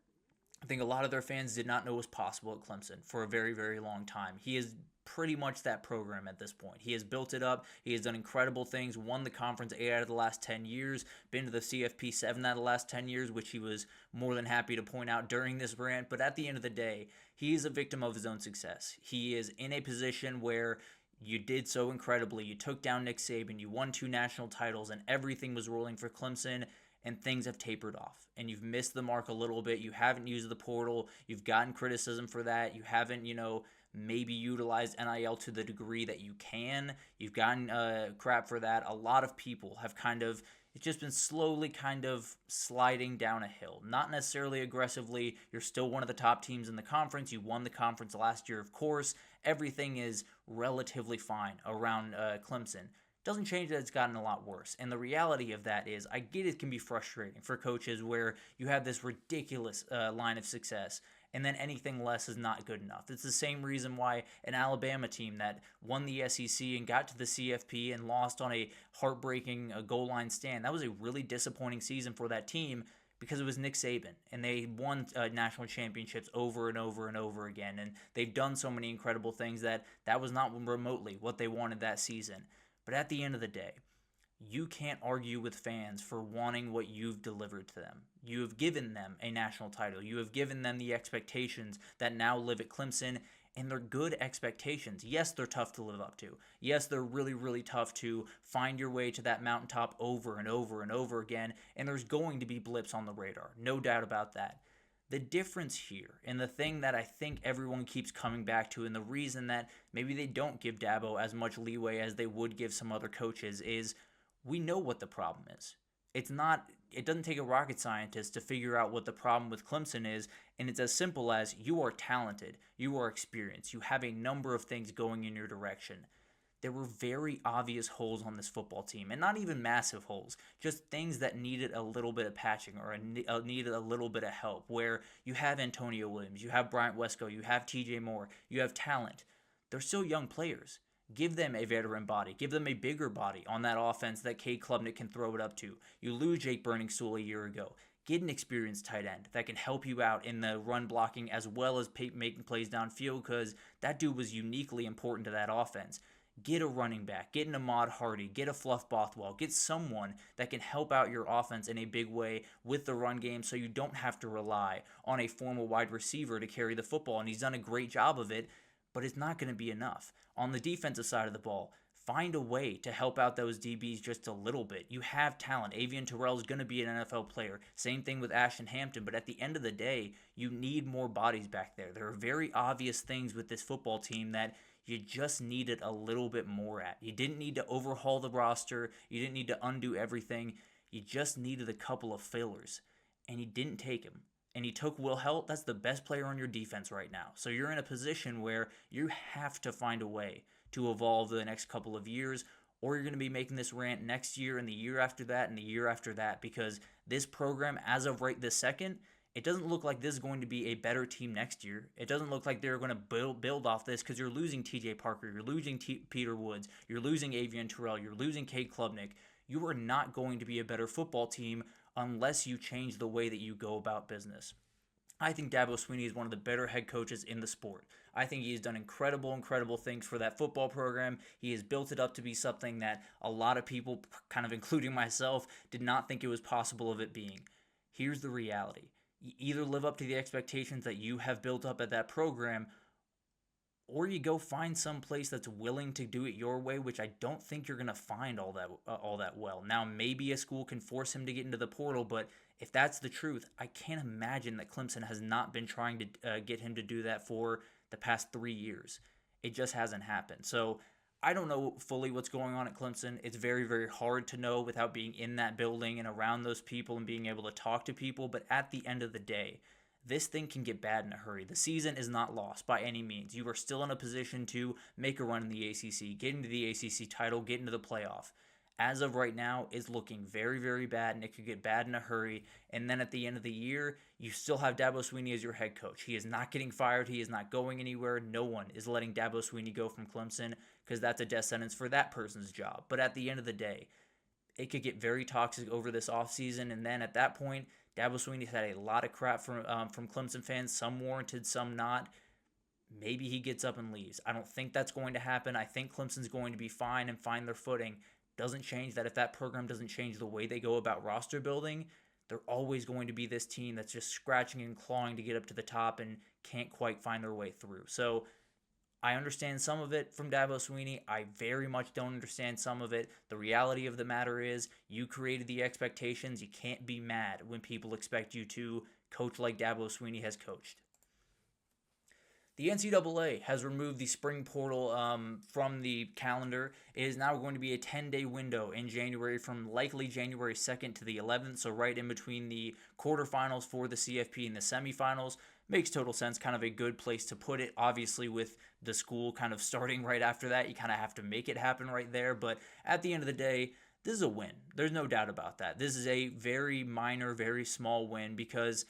I think a lot of their fans did not know was possible at Clemson for a very, very long time. He is pretty much that program at this point. He has built it up. He has done incredible things, won the conference 8 out of the last 10 years, been to the CFP 7 out of the last 10 years, which he was more than happy to point out during this rant. But at the end of the day, he is a victim of his own success. He is in a position where you did so incredibly. You took down Nick Saban. You won 2 national titles, and everything was rolling for Clemson, and things have tapered off. And you've missed the mark a little bit. You haven't used the portal. You've gotten criticism for that. You haven't, maybe utilized NIL to the degree that you can. You've gotten crap for that. A lot of people have it's just been slowly kind of sliding down a hill. Not necessarily aggressively. You're still one of the top teams in the conference. You won the conference last year, of course. Everything is relatively fine around Clemson. Doesn't change that it's gotten a lot worse. And the reality of that is, I get it can be frustrating for coaches where you have this ridiculous line of success, and then anything less is not good enough. It's the same reason why an Alabama team that won the SEC and got to the CFP and lost on a heartbreaking goal line stand, that was a really disappointing season for that team because it was Nick Saban, and they won national championships over and over and over again, and they've done so many incredible things that was not remotely what they wanted that season. But at the end of the day, you can't argue with fans for wanting what you've delivered to them. You have given them a national title. You have given them the expectations that now live at Clemson, and they're good expectations. Yes, they're tough to live up to. Yes, they're really, really tough to find your way to that mountaintop over and over and over again, and there's going to be blips on the radar. No doubt about that. The difference here, and the thing that I think everyone keeps coming back to, and the reason that maybe they don't give Dabo as much leeway as they would give some other coaches, is we know what the problem is. It doesn't take a rocket scientist to figure out what the problem with Clemson is, and it's as simple as you are talented, you are experienced, you have a number of things going in your direction. There were very obvious holes on this football team, and not even massive holes, just things that needed a little bit of patching or needed a little bit of help, where you have Antonio Williams, you have Bryant Wesco, you have TJ Moore, you have talent. They're still young players. Give them a veteran body. Give them a bigger body on that offense that Cade Klubnik can throw it up to. You lose Jake Burningstool a year ago. Get an experienced tight end that can help you out in the run blocking as well as making plays downfield, because that dude was uniquely important to that offense. Get a running back, get an Ahmad Hardy, get a Fluff Bothwell, get someone that can help out your offense in a big way with the run game so you don't have to rely on a former wide receiver to carry the football. And he's done a great job of it, but it's not going to be enough. On the defensive side of the ball, find a way to help out those DBs just a little bit. You have talent. Avian Terrell is going to be an NFL player. Same thing with Ashton Hampton. But at the end of the day, you need more bodies back there. There are very obvious things with this football team that you just needed a little bit more at. You didn't need to overhaul the roster. You didn't need to undo everything. You just needed a couple of fillers. And you didn't take them. And you took Will Helt. That's the best player on your defense right now. So you're in a position where you have to find a way to evolve the next couple of years, or you're going to be making this rant next year and the year after that and the year after that, because this program, as of right this second, it doesn't look like this is going to be a better team next year. It doesn't look like they're going to build off this, because you're losing TJ Parker, you're losing Peter Woods, you're losing Avian Terrell, you're losing Cade Klubnik. You are not going to be a better football team unless you change the way that you go about business. I think Dabo Swinney is one of the better head coaches in the sport. I think he has done incredible, incredible things for that football program. He has built it up to be something that a lot of people, kind of including myself, did not think it was possible of it being. Here's the reality. You either live up to the expectations that you have built up at that program, or you go find some place that's willing to do it your way, which I don't think you're going to find all that well. Now, maybe a school can force him to get into the portal, but if that's the truth, I can't imagine that Clemson has not been trying to get him to do that for the past 3 years. It just hasn't happened. So I don't know fully what's going on at Clemson. It's very, very hard to know without being in that building and around those people and being able to talk to people. But at the end of the day, this thing can get bad in a hurry. The season is not lost by any means. You are still in a position to make a run in the ACC, get into the ACC title, get into the playoff. As of right now, it's looking very, very bad, and it could get bad in a hurry. And then at the end of the year, you still have Dabo Swinney as your head coach. He is not getting fired. He is not going anywhere. No one is letting Dabo Swinney go from Clemson, because that's a death sentence for that person's job. But at the end of the day, it could get very toxic over this offseason, and then at that point, Dabo Swinney's had a lot of crap from Clemson fans, some warranted, some not. Maybe he gets up and leaves. I don't think that's going to happen. I think Clemson's going to be fine and find their footing. Doesn't change that if that program doesn't change the way they go about roster building, they're always going to be this team that's just scratching and clawing to get up to the top and can't quite find their way through. So I understand some of it from Dabo Swinney. I very much don't understand some of it. The reality of the matter is you created the expectations. You can't be mad when people expect you to coach like Dabo Swinney has coached. The NCAA has removed the spring portal from the calendar. It is now going to be a 10-day window in January from likely January 2nd to the 11th, so right in between the quarterfinals for the CFP and the semifinals. Makes total sense, kind of a good place to put it. Obviously, with the school kind of starting right after that, you kind of have to make it happen right there, but at the end of the day, this is a win. There's no doubt about that. This is a very minor, very small win because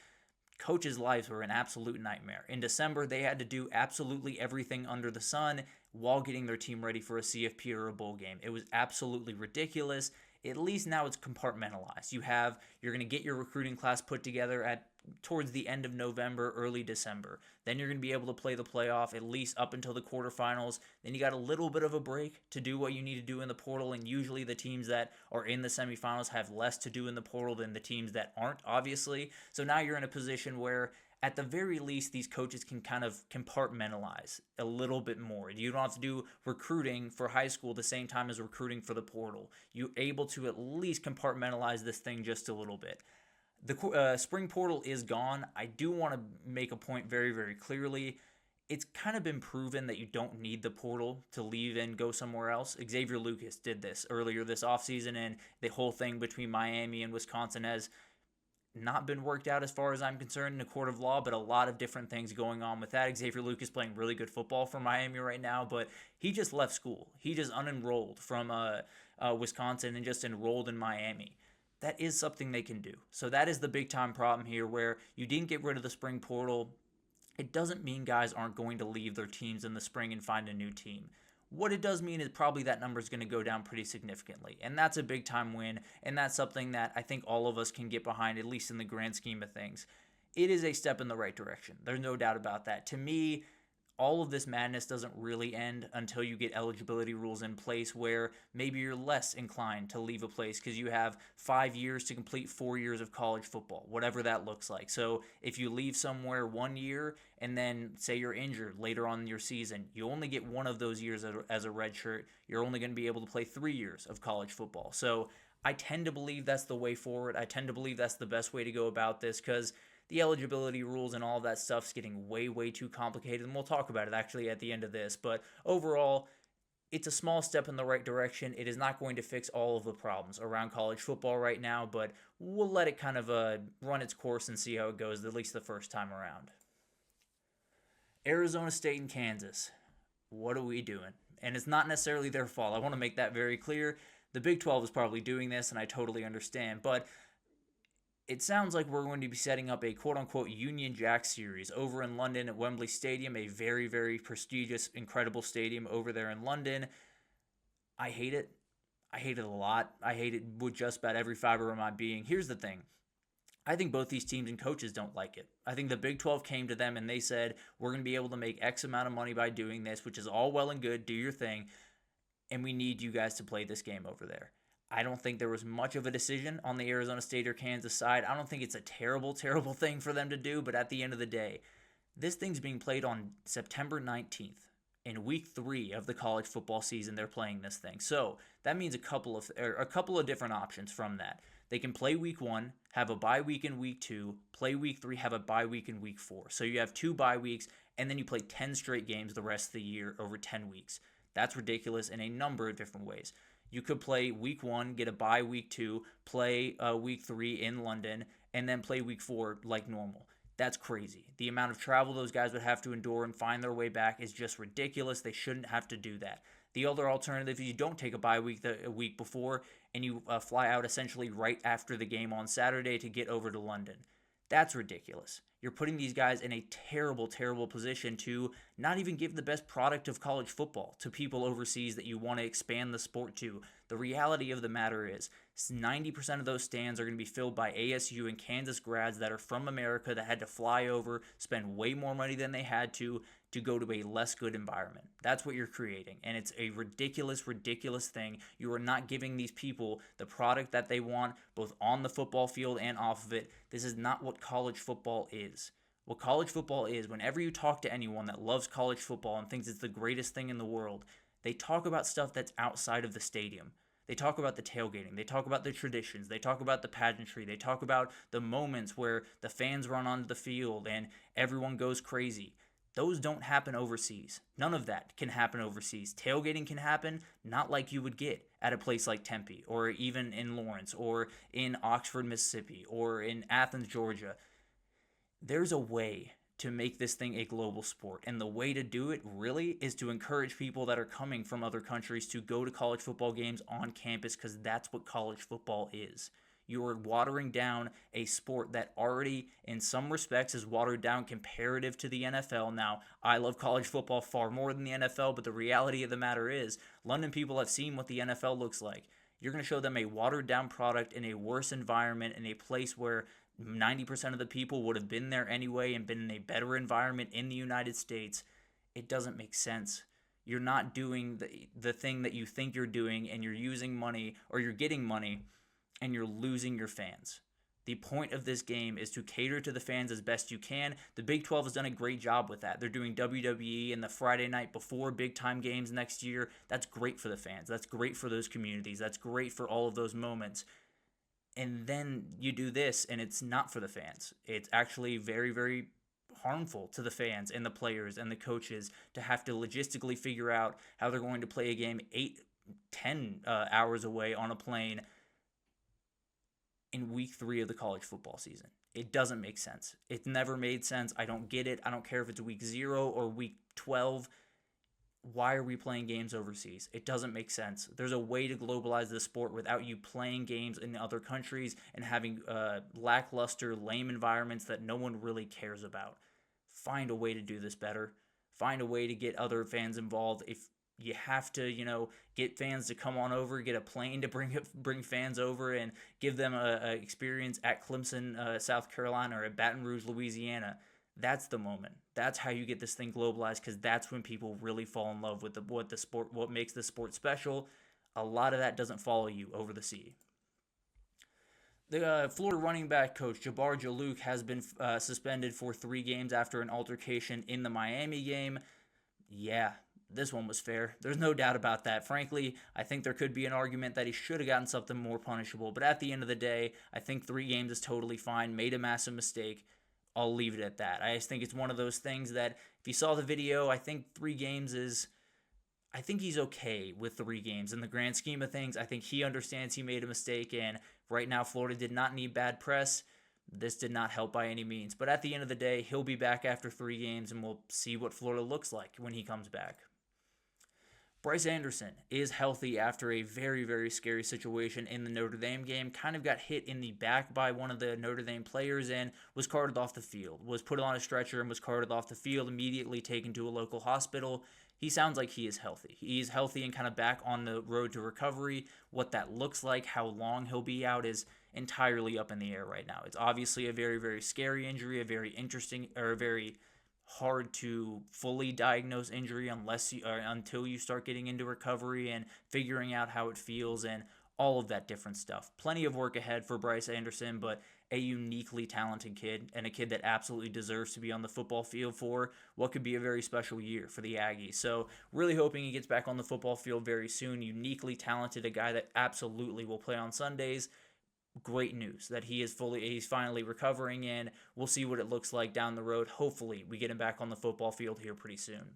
coaches' lives were an absolute nightmare. In December, they had to do absolutely everything under the sun while getting their team ready for a CFP or a bowl game. It was absolutely ridiculous. At least now it's compartmentalized. You're going to get your recruiting class put together at towards the end of November, early December. Then you're going to be able to play the playoff at least up until the quarterfinals. Then you got a little bit of a break to do what you need to do in the portal, and usually the teams that are in the semifinals have less to do in the portal than the teams that aren't, obviously. So now you're in a position where at the very least, these coaches can kind of compartmentalize a little bit more. You don't have to do recruiting for high school the same time as recruiting for the portal. You're able to at least compartmentalize this thing just a little bit. The spring portal is gone. I do want to make a point very, very clearly. It's kind of been proven that you don't need the portal to leave and go somewhere else. Xavier Lucas did this earlier this offseason, and the whole thing between Miami and Wisconsin has not been worked out as far as I'm concerned in a court of law, but a lot of different things going on with that. Xavier Lucas playing really good football for Miami right now, but he just left school. He just unenrolled from Wisconsin and just enrolled in Miami. That is something they can do. So that is the big time problem here, where you didn't get rid of the spring portal. It doesn't mean guys aren't going to leave their teams in the spring and find a new team. What it does mean is probably that number is going to go down pretty significantly. And that's a big time win. And that's something that I think all of us can get behind, at least in the grand scheme of things. It is a step in the right direction. There's no doubt about that. To me, all of this madness doesn't really end until you get eligibility rules in place where maybe you're less inclined to leave a place because you have 5 years to complete 4 years of college football, whatever that looks like. So if you leave somewhere 1 year and then say you're injured later on in your season, you only get one of those years as a red shirt. You're only going to be able to play 3 years of college football. So I tend to believe that's the way forward. I tend to believe that's the best way to go about this because the eligibility rules and all of that stuff's getting way, way too complicated, and we'll talk about it actually at the end of this. But overall, it's a small step in the right direction. It is not going to fix all of the problems around college football right now, but we'll let it kind of run its course and see how it goes, at least the first time around. Arizona State and Kansas. What are we doing? And it's not necessarily their fault. I want to make that very clear. The Big 12 is probably doing this, and I totally understand, but it sounds like we're going to be setting up a quote-unquote Union Jack series over in London at Wembley Stadium, a very, very prestigious, incredible stadium over there in London. I hate it. I hate it a lot. I hate it with just about every fiber of my being. Here's the thing. I think both these teams and coaches don't like it. I think the Big 12 came to them and they said, we're going to be able to make X amount of money by doing this, which is all well and good, do your thing, and we need you guys to play this game over there. I don't think there was much of a decision on the Arizona State or Kansas side. I don't think it's a terrible, terrible thing for them to do, but at the end of the day, this thing's being played on September 19th. In week 3 of the college football season, they're playing this thing. So that means a couple of different options from that. They can play week 1, have a bye week in week 2, play week 3, have a bye week in week 4. So you have 2 bye weeks, and then you play 10 straight games the rest of the year over 10 weeks. That's ridiculous in a number of different ways. You could play week 1, get a bye week 2, play week 3 in London, and then play week 4 like normal. That's crazy. The amount of travel those guys would have to endure and find their way back is just ridiculous. They shouldn't have to do that. The other alternative is you don't take a bye week the week before and you fly out essentially right after the game on Saturday to get over to London. That's ridiculous. You're putting these guys in a terrible, terrible position to not even give the best product of college football to people overseas that you want to expand the sport to. The reality of the matter is 90% of those stands are going to be filled by ASU and Kansas grads that are from America that had to fly over, spend way more money than they had to go to a less good environment. That's what you're creating, and it's a ridiculous, ridiculous thing. You are not giving these people the product that they want, both on the football field and off of it. This is not what college football is. What college football is, whenever you talk to anyone that loves college football and thinks it's the greatest thing in the world, they talk about stuff that's outside of the stadium. They talk about the tailgating. They talk about the traditions. They talk about the pageantry. They talk about the moments where the fans run onto the field and everyone goes crazy. Those don't happen overseas. None of that can happen overseas. Tailgating can happen, not like you would get at a place like Tempe or even in Lawrence or in Oxford, Mississippi or in Athens, Georgia. There's a way to make this thing a global sport. And the way to do it really is to encourage people that are coming from other countries to go to college football games on campus, because that's what college football is. You are watering down a sport that already, in some respects, is watered down comparative to the NFL. Now, I love college football far more than the NFL, but the reality of the matter is, London people have seen what the NFL looks like. You're going to show them a watered down product in a worse environment, in a place where 90% of the people would have been there anyway and been in a better environment in the United States. It doesn't make sense. You're not doing the thing that you think you're doing, and you're using money, or you're getting money, and you're losing your fans. The point of this game is to cater to the fans as best you can. The Big 12 has done a great job with that. They're doing WWE in the Friday night before big-time games next year. That's great for the fans. That's great for those communities. That's great for all of those moments. And then you do this, and it's not for the fans. It's actually very, very harmful to the fans and the players and the coaches to have to logistically figure out how they're going to play a game 8-10 hours away on a plane in week 3 of the college football season. It doesn't make sense. It never made sense. I don't get it. I don't care if it's week 0 or week 12. Why are we playing games overseas? It doesn't make sense. There's a way to globalize the sport without you playing games in other countries and having lackluster, lame environments that no one really cares about. Find a way to do this better. Find a way to get other fans involved. If you have to, get fans to come on over, get a plane to bring fans over and give them a experience at Clemson, South Carolina, or at Baton Rouge, Louisiana. That's the moment. That's how you get this thing globalized, because that's when people really fall in love with what makes the sport special. A lot of that doesn't follow you over the sea. The Florida running back coach, Jabbar Jalouk, has been suspended for 3 games after an altercation in the Miami game. Yeah, this one was fair. There's no doubt about that. Frankly, I think there could be an argument that he should have gotten something more punishable. But at the end of the day, I think 3 games is totally fine. Made a massive mistake. I'll leave it at that. I just think it's one of those things that if you saw the video, I think 3 games is... I think he's okay with 3 games. In the grand scheme of things, I think he understands he made a mistake, and right now Florida did not need bad press. This did not help by any means. But at the end of the day, he'll be back after 3 games, and we'll see what Florida looks like when he comes back. Bryce Anderson is healthy after a very, very scary situation in the Notre Dame game. Kind of got hit in the back by one of the Notre Dame players and was carted off the field. Was put on a stretcher and was carted off the field, immediately taken to a local hospital. He sounds like he is healthy. He's healthy and kind of back on the road to recovery. What that looks like, how long he'll be out, is entirely up in the air right now. It's obviously a very, very scary injury, a very interesting, or a very hard to fully diagnose injury until you start getting into recovery and figuring out how it feels and all of that different stuff. Plenty of work ahead for Bryce Anderson, but a uniquely talented kid, and a kid that absolutely deserves to be on the football field for what could be a very special year for the Aggies. So really hoping he gets back on the football field very soon. Uniquely talented, a guy that absolutely will play on Sundays. Great news that he's finally recovering, and we'll see what it looks like down the road. Hopefully we get him back on the football field here pretty soon.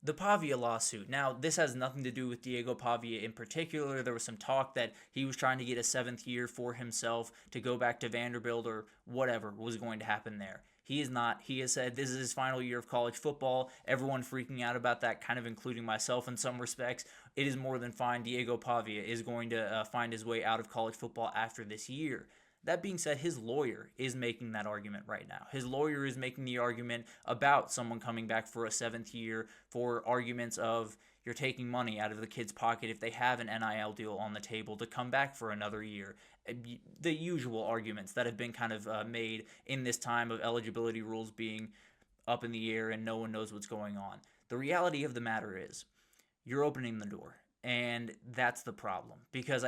The Pavia lawsuit. Now, this has nothing to do with Diego Pavia in particular. There was some talk that he was trying to get a 7th year for himself to go back to Vanderbilt or whatever was going to happen there. He is not. He has said this is his final year of college football. Everyone freaking out about that, kind of including myself in some respects. It is more than fine. Diego Pavia is going to find his way out of college football after this year. That being said, his lawyer is making that argument right now. His lawyer is making the argument about someone coming back for a 7th year, for arguments of you're taking money out of the kid's pocket if they have an NIL deal on the table to come back for another year. The usual arguments that have been kind of made in this time of eligibility rules being up in the air and no one knows what's going on. The reality of the matter is you're opening the door, and that's the problem, because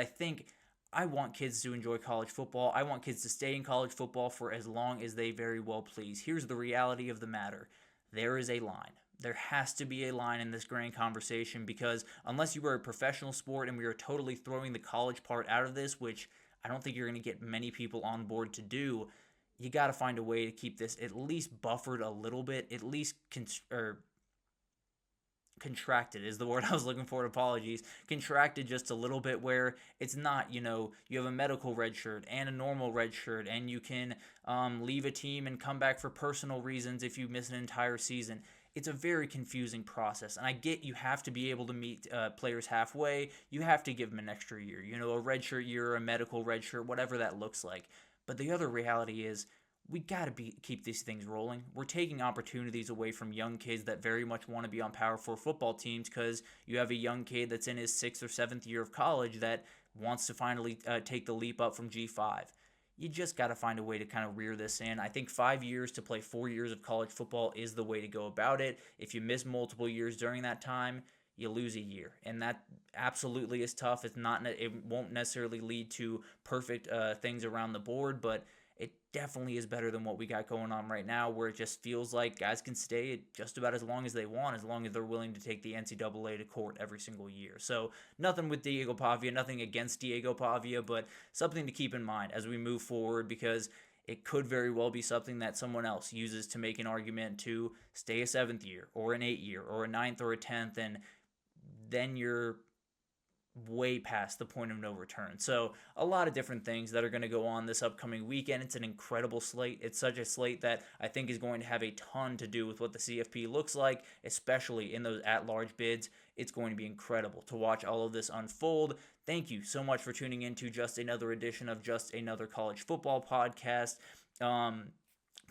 I want kids to enjoy college football. I want kids to stay in college football for as long as they very well please. Here's the reality of the matter. There is a line. There has to be a line in this grand conversation, because unless you are a professional sport and we are totally throwing the college part out of this, which I don't think you're going to get many people on board to do, you got to find a way to keep this at least buffered a little bit, at least contracted is the word I was looking for. Apologies. Contracted just a little bit, where it's not, you have a medical red shirt and a normal red shirt, and you can leave a team and come back for personal reasons if you miss an entire season. It's a very confusing process, and I get you have to be able to meet players halfway. You have to give them an extra year, a red shirt year, a medical red shirt, whatever that looks like. But the other reality is, we got to keep these things rolling. We're taking opportunities away from young kids that very much want to be on Power 4 football teams, because you have a young kid that's in his 6th or 7th year of college that wants to finally take the leap up from G5. You just got to find a way to kind of rear this in. I think 5 years to play 4 years of college football is the way to go about it. If you miss multiple years during that time, you lose a year, and that absolutely is tough. It won't necessarily lead to perfect things around the board, but it definitely is better than what we got going on right now, where it just feels like guys can stay just about as long as they want, as long as they're willing to take the NCAA to court every single year. So nothing with Diego Pavia, nothing against Diego Pavia, but something to keep in mind as we move forward, because it could very well be something that someone else uses to make an argument to stay a 7th year or an 8th year or a 9th or a 10th, and then you're way past the point of no return. So a lot of different things that are going to go on this upcoming weekend. It's an incredible slate. It's such a slate that I think is going to have a ton to do with what the CFP looks like, especially in those at-large bids. It's going to be incredible to watch all of this unfold. Thank you so much for tuning in to just another edition of Just Another College Football Podcast.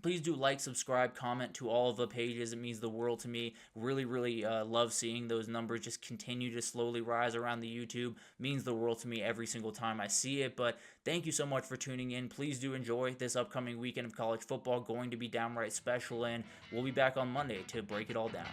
Please do like, subscribe, comment to all of the pages. It means the world to me. Really, really love seeing those numbers just continue to slowly rise around the YouTube. Means the world to me every single time I see it. But thank you so much for tuning in. Please do enjoy this upcoming weekend of college football. Going to be downright special, and we'll be back on Monday to break it all down.